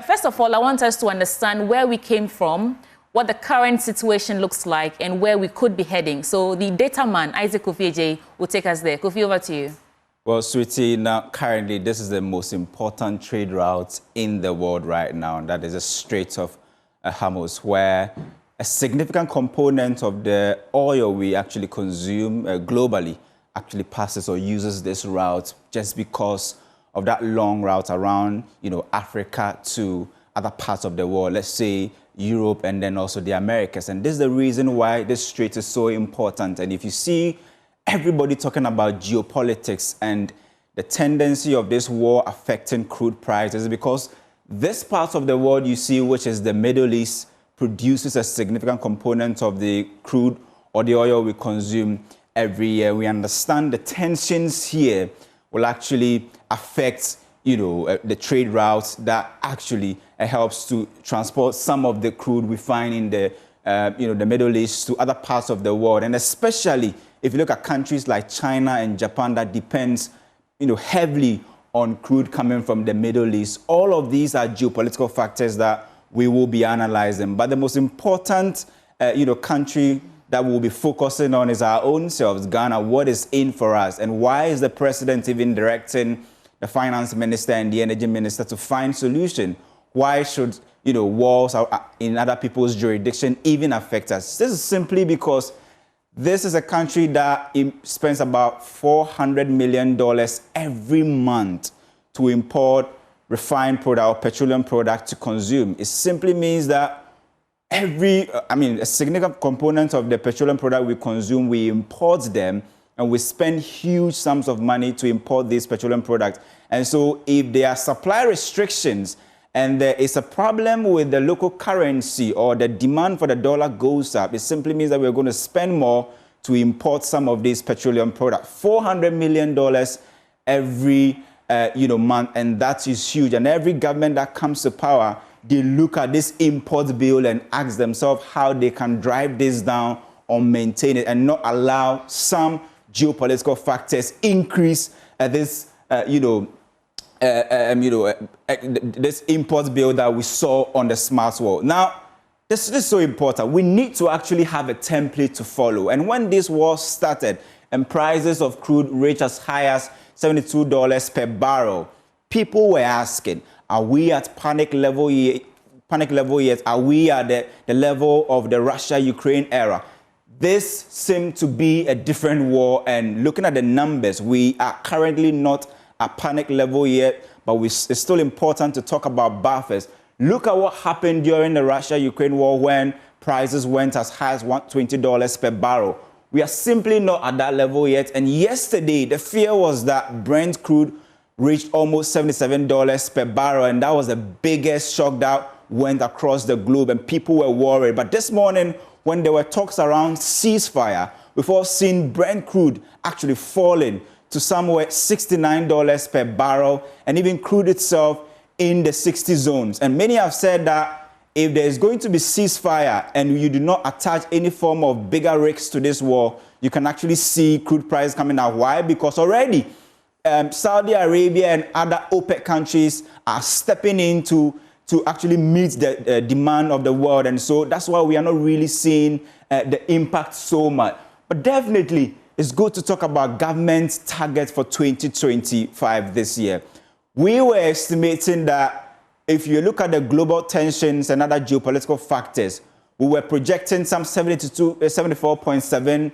first of all, I want us to understand where we came from, what the current situation looks like, and where we could be heading. So the data man, Isaac Kofi Agyei, will take us there. Kofi, over to you. Well, Sweetie, now currently this is the most important trade route in the world right now, and that is the Strait of Hormuz, where a significant component of the oil we actually consume globally actually passes or uses this route just because of that long route around, Africa to other parts of the world, let's say Europe and then also the Americas. And this is the reason why this strait is so important. And if you see everybody talking about geopolitics and the tendency of this war affecting crude prices, because this part of the world you see, which is the Middle East, produces a significant component of the crude or the oil we consume every year. We understand the tensions here will actually affect, the trade routes that actually helps to transport some of the crude we find in the, the Middle East to other parts of the world. And especially if you look at countries like China and Japan that depends, heavily on crude coming from the Middle East. All of these are geopolitical factors that we will be analyzing. But the most important, country that we'll be focusing on is our own selves, Ghana. What is in for us? And why is the president even directing the finance minister and the energy minister to find solution? Why should, wars in other people's jurisdiction even affect us? This is simply because this is a country that spends about $400 million every month to import refined product or petroleum product to consume. It simply means that a significant component of the petroleum product we consume, we import them, and we spend huge sums of money to import these petroleum products. And so if there are supply restrictions and there is a problem with the local currency or the demand for the dollar goes up, it simply means that we're going to spend more to import some of these petroleum products. $400 million every month, and that is huge. And every government that comes to power, they look at this import bill and ask themselves how they can drive this down or maintain it and not allow some geopolitical factors increase this, this import bill that we saw on the smart world. Now, this is so important. We need to actually have a template to follow. And when this war started and prices of crude reached as high as $72 per barrel, people were asking, are we at panic level yet? Are we at the level of the Russia-Ukraine era? This seemed to be a different war, and looking at the numbers, we are currently not at panic level yet, but it's still important to talk about buffers. Look at what happened during the Russia-Ukraine war when prices went as high as $120 per barrel. We are simply not at that level yet, and yesterday the fear was that Brent crude reached almost $77 per barrel, and that was the biggest shock that went across the globe, and people were worried. But this morning, when there were talks around ceasefire, we've all seen Brent crude actually falling to somewhere $69 per barrel, and even crude itself in the 60 zones. And many have said that if there is going to be ceasefire and you do not attach any form of bigger risks to this war, you can actually see crude prices coming out. Why? Because already Saudi Arabia and other OPEC countries are stepping in to actually meet the demand of the world. And so that's why we are not really seeing the impact so much. But definitely, it's good to talk about government's target for 2025 this year. We were estimating that if you look at the global tensions and other geopolitical factors, we were projecting some $74.7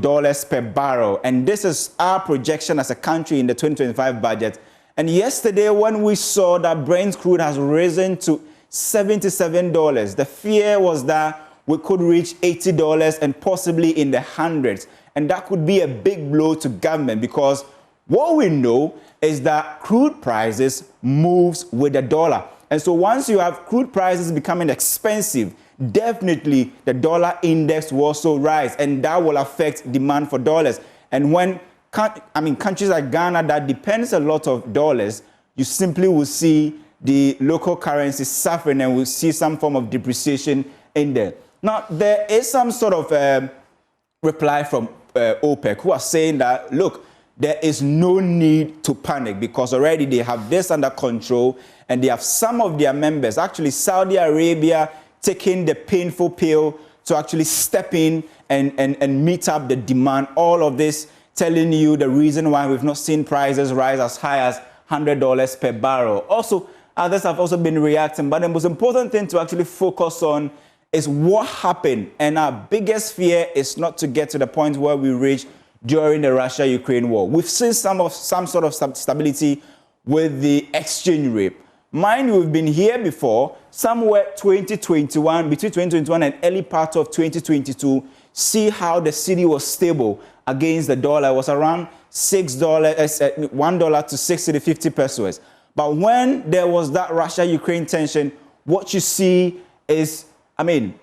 dollars per barrel. And this is our projection as a country in the 2025 budget. And yesterday, when we saw that Brent crude has risen to $77, the fear was that we could reach $80 and possibly in the hundreds. And that could be a big blow to government, because what we know is that crude prices moves with the dollar. And so once you have crude prices becoming expensive, definitely the dollar index will also rise, and that will affect demand for dollars. And when countries like Ghana that depends a lot of dollars, you simply will see the local currency suffering, and we'll see some form of depreciation in there. Now, there is some sort of reply from OPEC, who are saying that, look, there is no need to panic because already they have this under control and they have some of their members, actually Saudi Arabia, taking the painful pill to actually step in and meet up the demand. All of this telling you the reason why we've not seen prices rise as high as $100 per barrel. Also, others have also been reacting, but the most important thing to actually focus on is what happened. And our biggest fear is not to get to the point where we reach during the Russia-Ukraine war. We've seen some sort of stability with the exchange rate. Mind you, we've been here before, somewhere 2021, between 2021 and early part of 2022, see how the cedi was stable against the dollar. It was around $1 to 650 pesos. But when there was that Russia-Ukraine tension, what you see is, the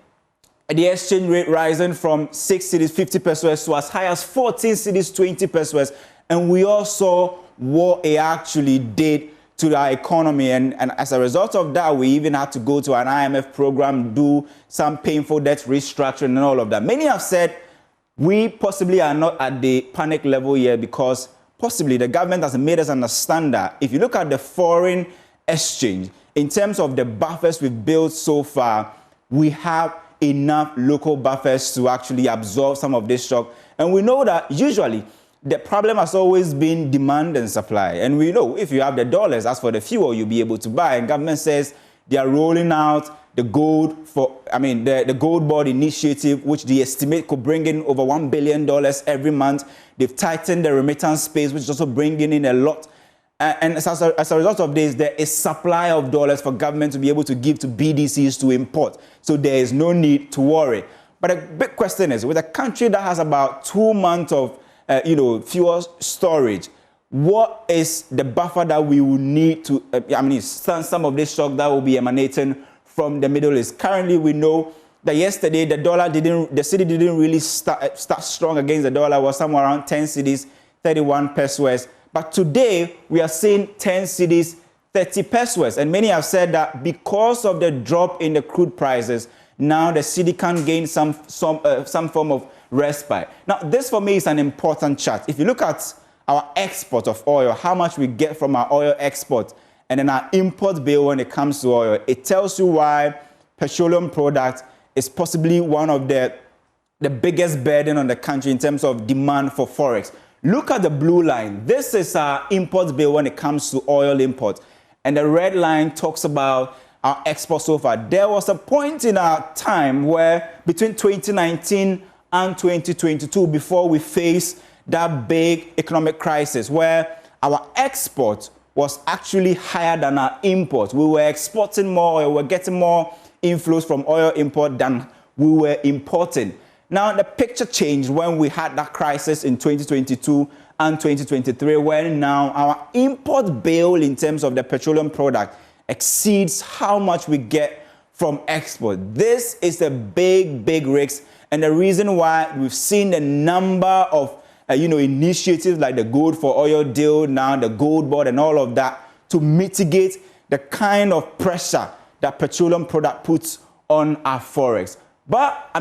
exchange rate rising from 6 cedis 50 pesos to as high as 14 cedis 20 pesos. And we all saw what it actually did to our economy. And as a result of that, we even had to go to an IMF program, do some painful debt restructuring and all of that. Many have said we possibly are not at the panic level yet because possibly the government has made us understand that if you look at the foreign exchange, in terms of the buffers we've built so far, we have enough local buffers to actually absorb some of this shock. And we know that usually the problem has always been demand and supply. And we know if you have the dollars, as for the fuel, you'll be able to buy. And government says they are rolling out the gold the gold board initiative, which they estimate could bring in over $1 billion every month. They've tightened the remittance space, which is also bringing in a lot. And as a result of this, there is supply of dollars for government to be able to give to BDCs to import. So there is no need to worry. But the big question is, with a country that has about 2 months of fuel storage, what is the buffer that we will need to, stand some of this shock that will be emanating from the Middle East? Currently, we know that yesterday the cedi didn't really start strong against the dollar. It was somewhere around 10 cedis, 31 pesos. But today, we are seeing 10 cedis, 30 pesos. And many have said that because of the drop in the crude prices, now the cedi can gain some form of respite. Now, this for me is an important chart. If you look at our export of oil, how much we get from our oil export, and then our import bill when it comes to oil, it tells you why petroleum product is possibly one of the biggest burden on the country in terms of demand for forex. Look at the blue line. This is our import bill when it comes to oil import. And the red line talks about our export so far. There was a point in our time where between 2019 and 2022, before we faced that big economic crisis, where our export was actually higher than our import. We were exporting more, we were getting more inflows from oil import than we were importing. Now, the picture changed when we had that crisis in 2022 and 2023, when now our import bill in terms of the petroleum product exceeds how much we get from export. This is a big, big risk. And the reason why we've seen a number of initiatives like the Gold for Oil deal, now the Gold Board and all of that to mitigate the kind of pressure that petroleum product puts on our forex. But,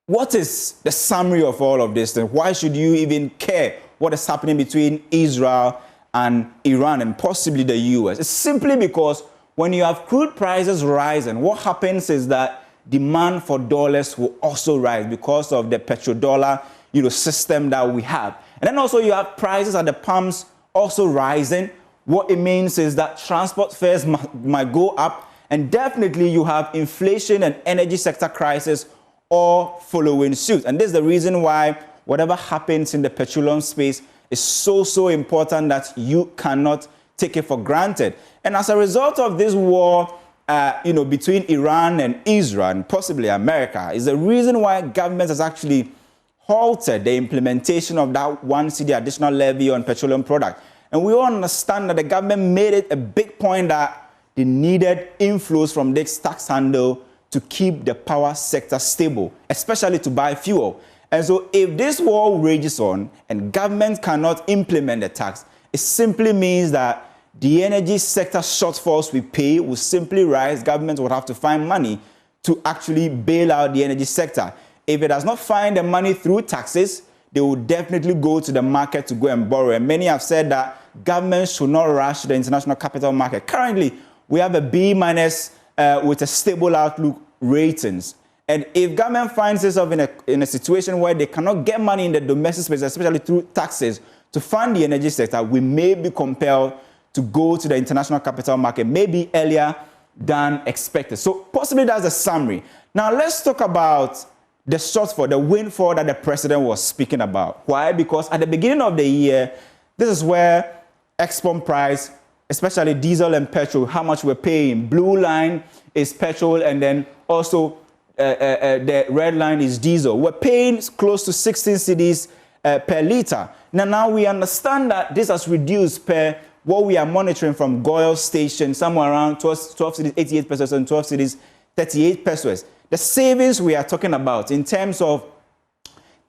what is the summary of all of this? And why should you even care what is happening between Israel and Iran and possibly the US? It's simply because when you have crude prices rising, what happens is that demand for dollars will also rise because of the petrodollar system that we have. And then also you have prices at the pumps also rising. What it means is that transport fares might go up, and definitely you have inflation and energy sector crisis all following suit. And this is the reason why whatever happens in the petroleum space is so important that you cannot take it for granted. And as a result of this war, between Iran and Israel and possibly America, is the reason why government has actually halted the implementation of that 1 cedi additional levy on petroleum product. And we all understand that the government made it a big point that they needed inflows from this tax handle to keep the power sector stable, especially to buy fuel. And so if this war rages on and government cannot implement the tax, it simply means that the energy sector shortfalls we pay will simply rise. Government will have to find money to actually bail out the energy sector. If it does not find the money through taxes, they will definitely go to the market to go and borrow. And many have said that governments should not rush to the international capital market. Currently, we have a B- with a stable outlook ratings. And if government finds itself in a situation where they cannot get money in the domestic space, especially through taxes, to fund the energy sector, we may be compelled to go to the international capital market, maybe earlier than expected. So possibly that's a summary. Now let's talk about the shortfall, the windfall that the president was speaking about. Why? Because at the beginning of the year, this is where export price, especially diesel and petrol, how much we're paying. Blue line is petrol, and then also the red line is diesel. We're paying close to 16 cedis per liter. Now we understand that this has reduced per what we are monitoring from Goil Station, somewhere around 12 cedis 88 pesos and 12 cedis 38 pesos. The savings we are talking about in terms of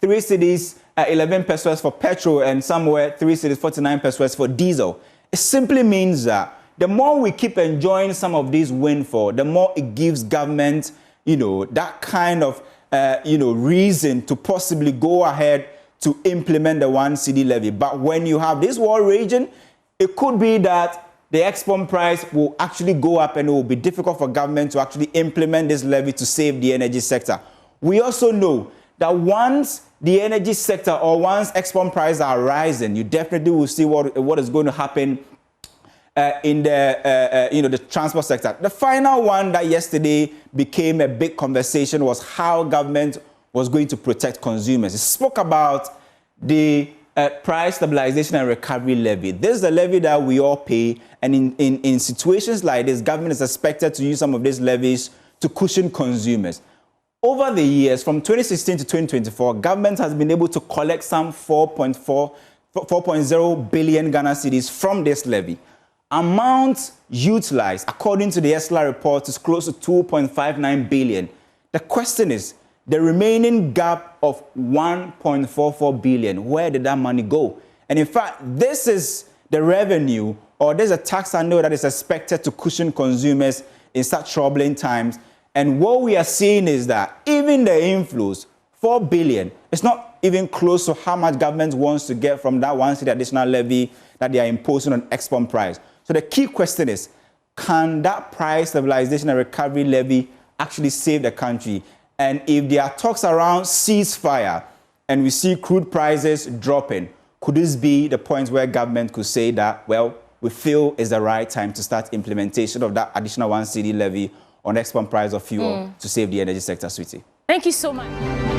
3 cedis 11 pesos for petrol and somewhere 3 cedis 49 pesos for diesel. It simply means that the more we keep enjoying some of these windfall, the more it gives government, that kind of, reason to possibly go ahead to implement the 1 cedi levy. But when you have this war raging, it could be that the export price will actually go up and it will be difficult for government to actually implement this levy to save the energy sector. We also know that once the energy sector or once export prices are rising, you definitely will see what is going to happen in the transport sector. The final one that yesterday became a big conversation was how government was going to protect consumers. It spoke about the price stabilization and recovery levy. This is the levy that we all pay, and in situations like this, government is expected to use some of these levies to cushion consumers. Over the years, from 2016 to 2024, government has been able to collect some 4.0 billion Ghana cedis from this levy. Amount utilized, according to the ESLA report, is close to 2.59 billion. The question is, the remaining gap of 1.44 billion, where did that money go? And in fact, this is the revenue, or there's a tax annual that is expected to cushion consumers in such troubling times. And what we are seeing is that even the inflows, 4 billion, it's not even close to how much government wants to get from that 1 cedi additional levy that they are imposing on export price. So the key question is, can that price stabilization and recovery levy actually save the country? And if there are talks around ceasefire and we see crude prices dropping, could this be the point where government could say that, well, we feel is the right time to start implementation of that additional 1 cedi levy on export price of fuel to save the energy sector, sweetie? Thank you so much.